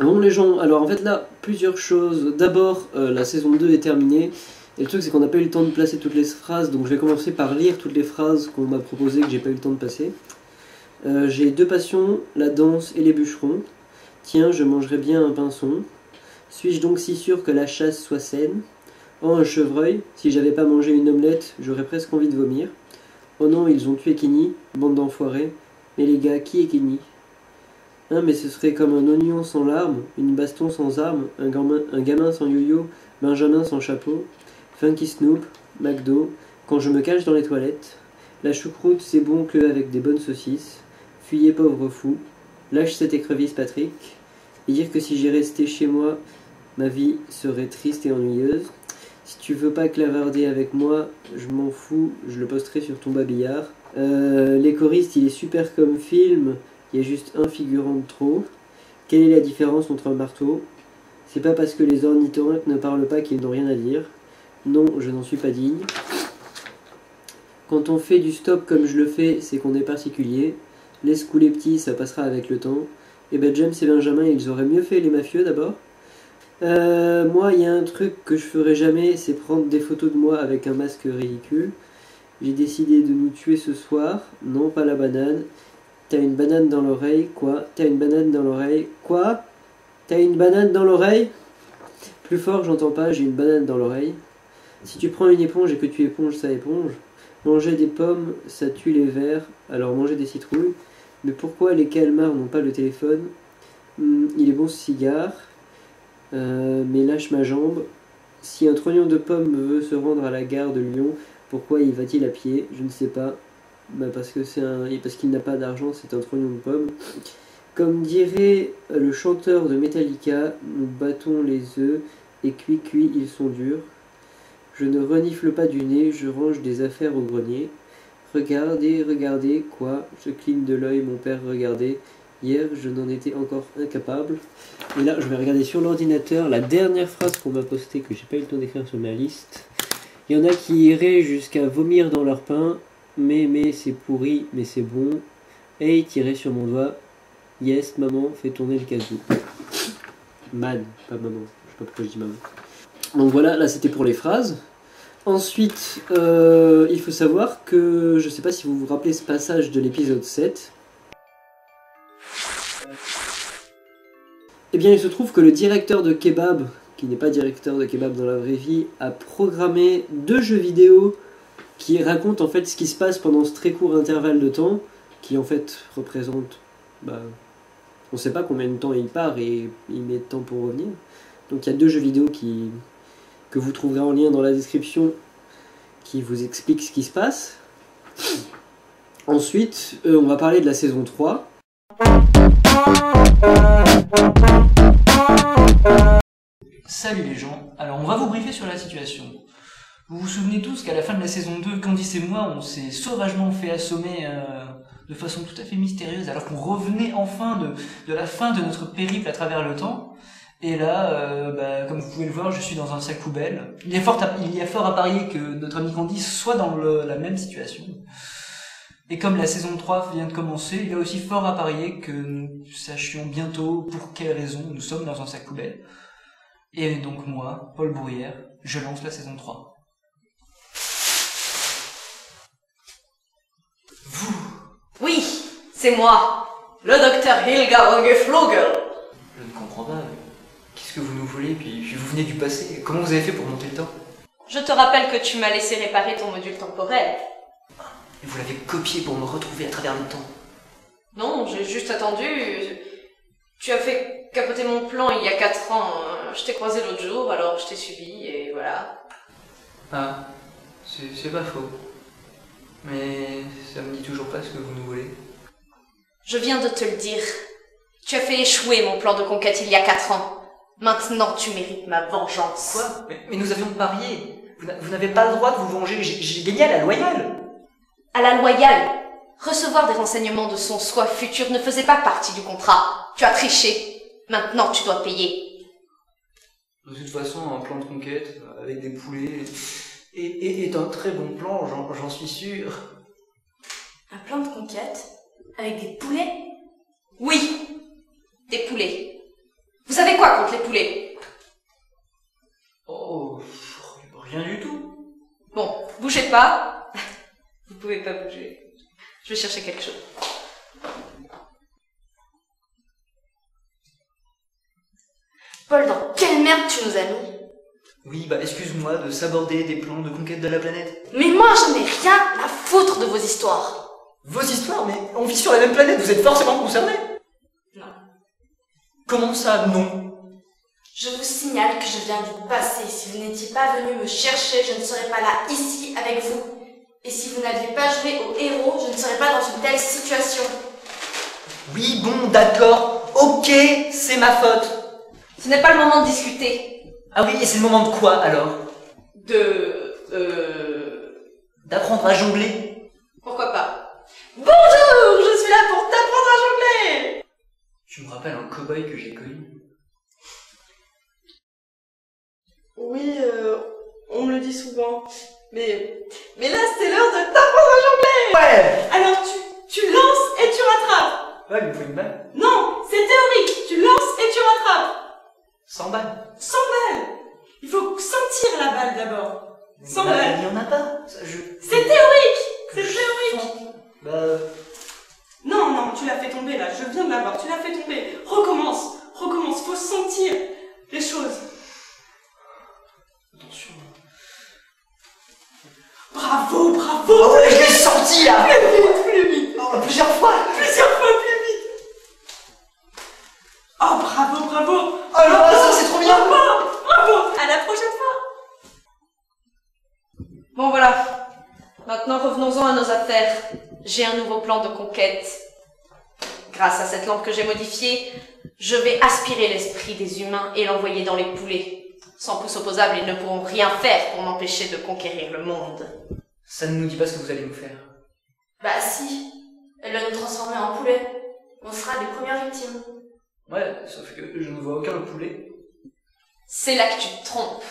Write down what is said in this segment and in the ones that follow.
Bon les gens, alors en fait là, plusieurs choses. D'abord, la saison 2 est terminée. Et le truc c'est qu'on n'a pas eu le temps de placer toutes les phrases, donc je vais commencer par lire toutes les phrases qu'on m'a proposées que j'ai pas eu le temps de passer. J'ai deux passions, la danse et les bûcherons. Tiens, je mangerais bien un pinson. Suis-je donc si sûr que la chasse soit saine? Oh, un chevreuil, si j'avais pas mangé une omelette, j'aurais presque envie de vomir. Oh non, ils ont tué Kenny, bande d'enfoirés. Mais les gars, qui est Kenny? Hein, mais ce serait comme un oignon sans larmes, une baston sans armes, un gamin sans yo-yo, Benjamin sans chapeau, Funky Snoop, McDo, quand je me cache dans les toilettes. La choucroute, c'est bon que avec des bonnes saucisses. Fuyez pauvre fou. Lâche cette écrevisse, Patrick. Et dire que si j'ai resté chez moi, ma vie serait triste et ennuyeuse. Si tu veux pas clavarder avec moi, je m'en fous, je le posterai sur ton babillard. Les choristes, il est super comme film, il y a juste un figurant de trop. Quelle est la différence entre un marteau? C'est pas parce que les ornithorynques ne parlent pas qu'ils n'ont rien à dire. Non, je n'en suis pas digne. Quand on fait du stop comme je le fais, c'est qu'on est particulier. Laisse couler petit, ça passera avec le temps. Et ben James et Benjamin, ils auraient mieux fait les mafieux d'abord. Moi, il y a un truc que je ferai jamais, c'est prendre des photos de moi avec un masque ridicule. J'ai décidé de nous tuer ce soir. Non, pas la banane. T'as une banane dans l'oreille, quoi? T'as une banane dans l'oreille, quoi? T'as une banane dans l'oreille? Plus fort, j'entends pas, j'ai une banane dans l'oreille. Si tu prends une éponge et que tu éponges sa éponge, manger des pommes, ça tue les vers, alors manger des citrouilles. Mais pourquoi les calmars n'ont pas le téléphone? Il est bon ce cigare. Mais lâche ma jambe. Si un trognon de pomme veut se rendre à la gare de Lyon, pourquoi y va-t-il à pied? Je ne sais pas. Bah parce qu'il n'a pas d'argent, c'est un trognon de pomme. Comme dirait le chanteur de Metallica, nous battons les œufs et cuit ils sont durs. Je ne renifle pas du nez, je range des affaires au grenier. Regardez, regardez, quoi? Je cligne de l'œil, mon père, regardez. Hier, je n'en étais encore incapable. Et là, je vais regarder sur l'ordinateur la dernière phrase qu'on m'a postée que j'ai pas eu le temps d'écrire sur ma liste. Il y en a qui iraient jusqu'à vomir dans leur pain. Mais c'est pourri, mais c'est bon. Hey, tirez sur mon doigt. Yes, maman, fais tourner le casou. Man, pas maman. Je sais pas pourquoi je dis maman. Donc voilà, là c'était pour les phrases. Ensuite, il faut savoir que, je sais pas si vous vous rappelez ce passage de l'épisode 7. Eh bien, il se trouve que le directeur de kebab, qui n'est pas directeur de kebab dans la vraie vie, a programmé 2 jeux vidéo qui racontent en fait ce qui se passe pendant ce très court intervalle de temps, qui en fait représente, on sait pas combien de temps il part et il met de temps pour revenir. Donc il y a 2 jeux vidéo que vous trouverez en lien dans la description qui vous expliquent ce qui se passe. Ensuite, on va parler de la saison 3. Salut les gens, alors on va vous briefer sur la situation. Vous vous souvenez tous qu'à la fin de la saison 2, Candice et moi, on s'est sauvagement fait assommer de façon tout à fait mystérieuse, alors qu'on revenait enfin de la fin de notre périple à travers le temps. Et là, comme vous pouvez le voir, je suis dans un sac poubelle. Il y a fort à parier que notre ami Candice soit dans la même situation. Et comme la saison 3 vient de commencer, il y a aussi fort à parier que nous sachions bientôt pour quelle raison nous sommes dans un sac poubelle. Et donc moi, Paul Bruyère, je lance la saison 3. Vous. Oui, c'est moi, le docteur Hilgar Ungeflogel. Je ne comprends pas. Qu'est-ce que vous nous voulez, puis vous venez du passé. Comment vous avez fait pour monter le temps? Je te rappelle que tu m'as laissé réparer ton module temporel. Et vous l'avez copié pour me retrouver à travers le temps. Non, j'ai juste attendu. Tu as fait capoter mon plan il y a 4 ans. Je t'ai croisé l'autre jour, alors je t'ai suivi, et voilà. Ah, c'est pas faux. Mais ça me dit toujours pas ce que vous nous voulez. Je viens de te le dire. Tu as fait échouer mon plan de conquête il y a 4 ans. Maintenant, tu mérites ma vengeance. Quoi? Mais nous avions parié. Vous n'avez pas le droit de vous venger. J'ai gagné à la loyale. À la loyale. Recevoir des renseignements de son soi futur ne faisait pas partie du contrat. Tu as triché. Maintenant, tu dois payer. De toute façon, un plan de conquête, avec des poulets, est un très bon plan, j'en suis sûr. Un plan de conquête? Avec des poulets? Oui, des poulets. Vous avez quoi contre les poulets? Oh, rien du tout. Bon, bougez pas. Vous pouvez pas bouger. Je vais chercher quelque chose. Paul, dans quelle merde tu nous as mis? Oui, bah excuse-moi de s'aborder des plans de conquête de la planète. Mais moi, j'en ai rien à foutre de vos histoires. Vos histoires, mais on vit sur la même planète, vous êtes forcément concernés. Non. Comment ça, non? Je vous signale que je viens du passé. Si vous n'étiez pas venu me chercher, je ne serais pas là, ici, avec vous. Et si vous n'aviez pas joué au héros, je ne serais pas dans une telle situation. Oui, bon, d'accord. Ok, c'est ma faute. Ce n'est pas le moment de discuter. Ah oui, et c'est le moment de quoi, alors? D'apprendre à jongler. Pourquoi pas? Bonjour, je suis là pour t'apprendre à jongler. Tu me rappelles un cow-boy que j'ai connu. Oui, on me le dit souvent. Mais là, c'est l'heure de t'apprendre à jongler. Ouais. Alors tu lances et tu rattrapes. Ouais, il me faut une balle. Non, c'est théorique. Tu lances et tu rattrapes. 100 balles. 100 balles. Il faut sentir la balle d'abord. 100 Bah, balles. il n'y en a pas. C'est théorique. C'est théorique. Bah... Non, tu l'as fait tomber là. Je viens de l'avoir. Tu l'as fait tomber. Recommence. Faut sentir les choses. Attention. Bravo. Oh, je l'ai senti là. Plus vite. Oh, plusieurs fois. Plus vite. Oh, bravo. Oh là, ça c'est trop bien. Bravo. À la prochaine fois. Bon voilà. Maintenant revenons-en à nos affaires. J'ai un nouveau plan de conquête. Grâce à cette lampe que j'ai modifiée, je vais aspirer l'esprit des humains et l'envoyer dans les poulets. Sans pouce opposable, ils ne pourront rien faire pour m'empêcher de conquérir le monde. Ça ne nous dit pas ce que vous allez nous faire. Bah si, elle va nous transformer en poulet. On sera les premières victimes. Ouais, sauf que je ne vois aucun poulet. C'est là que tu te trompes.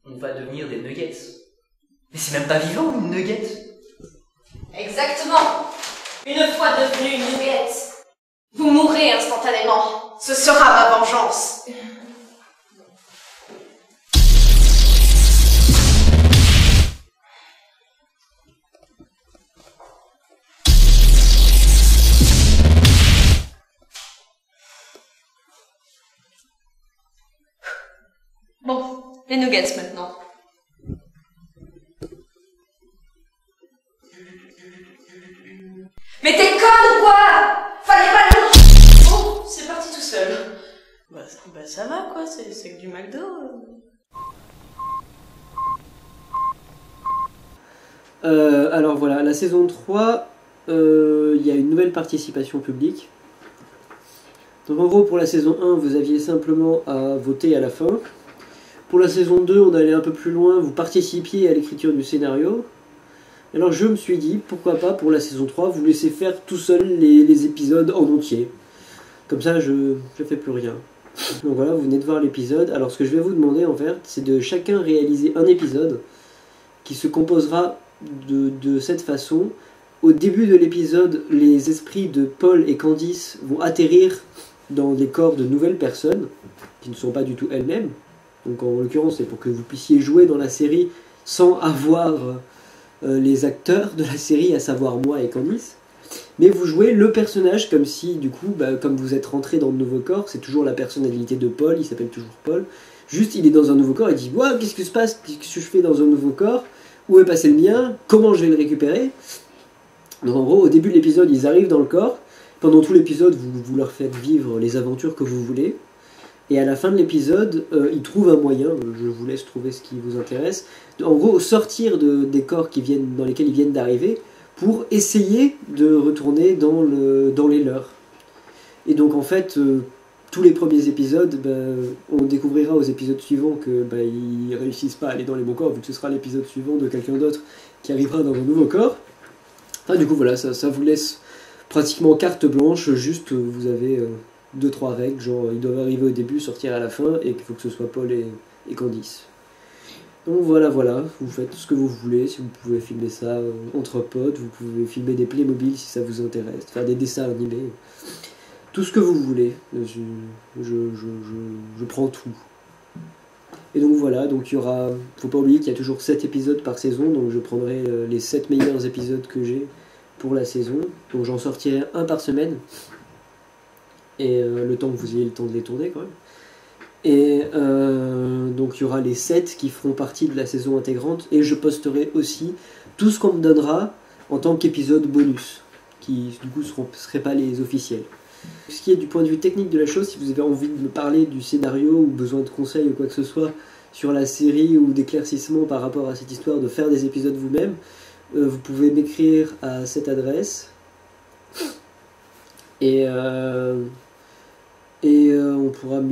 On va devenir des nuggets. Mais c'est même pas vivant, une nugget. Exactement. Une fois devenue une nugget, vous mourrez instantanément. Ce sera ma vengeance. Bon, les nuggets maintenant. Mais t'es conne ou quoi? Fallait pas le... Oh, c'est parti tout seul. Bah ça va quoi, c'est que du McDo. Alors voilà, la saison 3, il y a une nouvelle participation publique. Donc en gros, pour la saison 1, vous aviez simplement à voter à la fin. Pour la saison 2, on allait un peu plus loin, vous participiez à l'écriture du scénario. Alors je me suis dit, pourquoi pas pour la saison 3, vous laissez faire tout seul les épisodes en entier. Comme ça, je fais plus rien. Donc voilà, vous venez de voir l'épisode. Alors ce que je vais vous demander en fait, c'est de chacun réaliser un épisode qui se composera de cette façon. Au début de l'épisode, les esprits de Paul et Candice vont atterrir dans des corps de nouvelles personnes qui ne sont pas du tout elles-mêmes. Donc en l'occurrence, c'est pour que vous puissiez jouer dans la série sans avoir les acteurs de la série, à savoir moi et Candice. Mais vous jouez le personnage comme si, du coup, comme vous êtes rentré dans le nouveau corps, c'est toujours la personnalité de Paul, il s'appelle toujours Paul. Juste, il est dans un nouveau corps, il dit « Wow, qu'est-ce qui se passe? Qu'est-ce que je fais dans un nouveau corps? Où est passé le mien? Comment je vais le récupérer ?» Donc en gros, au début de l'épisode, ils arrivent dans le corps. Pendant tout l'épisode, vous leur faites vivre les aventures que vous voulez. Et à la fin de l'épisode, ils trouvent un moyen, je vous laisse trouver ce qui vous intéresse, en gros sortir des corps dans lesquels ils viennent d'arriver pour essayer de retourner dans les leurs. Et donc en fait, tous les premiers épisodes, on découvrira aux épisodes suivants que ils réussissent pas à aller dans les bons corps, vu que ce sera l'épisode suivant de quelqu'un d'autre qui arrivera dans un nouveau corps. Enfin, du coup voilà, ça vous laisse pratiquement carte blanche, juste vous avez 2-3 règles, genre ils doivent arriver au début, sortir à la fin, et qu'il faut que ce soit Paul et Candice. Donc voilà, vous faites ce que vous voulez, si vous pouvez filmer ça entre potes, vous pouvez filmer des Playmobil si ça vous intéresse, faire des dessins animés. tout ce que vous voulez. Je prends tout. Et donc voilà, donc il y aura, faut pas oublier qu'il y a toujours 7 épisodes par saison, donc je prendrai les 7 meilleurs épisodes que j'ai pour la saison. Donc j'en sortirai un par semaine, et le temps que vous ayez le temps de les tourner quand même. Et donc il y aura les 7 qui feront partie de la saison intégrante, et je posterai aussi tout ce qu'on me donnera en tant qu'épisode bonus, qui du coup ne seraient pas les officiels. Ce qui est du point de vue technique de la chose, si vous avez envie de me parler du scénario ou besoin de conseils ou quoi que ce soit sur la série ou d'éclaircissement par rapport à cette histoire de faire des épisodes vous-même, vous pouvez m'écrire à cette adresse et on pourra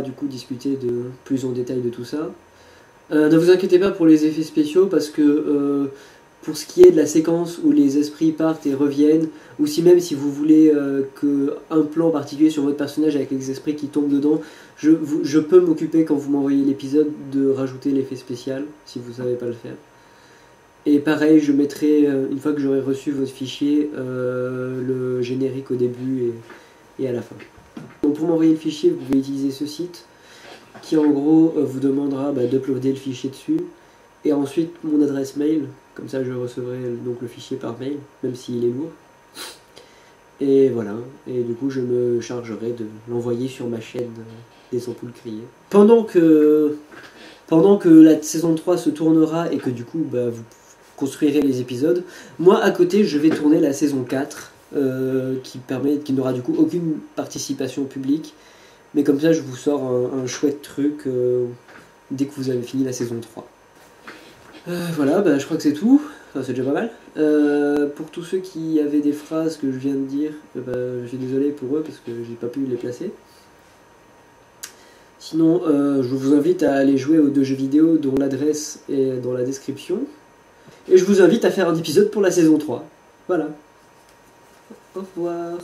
du coup discuter de plus en détail de tout ça. Ne vous inquiétez pas pour les effets spéciaux parce que pour ce qui est de la séquence où les esprits partent et reviennent, ou si même si vous voulez qu'un plan particulier sur votre personnage avec les esprits qui tombent dedans, je peux m'occuper quand vous m'envoyez l'épisode de rajouter l'effet spécial, si vous ne savez pas le faire. Et pareil, je mettrai, une fois que j'aurai reçu votre fichier, le générique au début et à la fin. Donc pour m'envoyer le fichier, vous pouvez utiliser ce site, qui en gros vous demandera d'uploader le fichier dessus, et ensuite mon adresse mail, comme ça je recevrai donc le fichier par mail, même s'il est lourd. Et voilà, et du coup je me chargerai de l'envoyer sur ma chaîne des ampoules criées. Pendant que la saison 3 se tournera et que du coup vous construirez les épisodes, moi à côté je vais tourner la saison 4 qui n'aura du coup aucune participation publique, mais comme ça je vous sors un chouette truc dès que vous avez fini la saison 3. Voilà, je crois que c'est tout. Enfin, c'est déjà pas mal. Pour tous ceux qui avaient des phrases que je viens de dire, je suis désolé pour eux parce que j'ai pas pu les placer. Sinon, je vous invite à aller jouer aux 2 jeux vidéo dont l'adresse est dans la description. Et je vous invite à faire un épisode pour la saison 3. Voilà. Au revoir.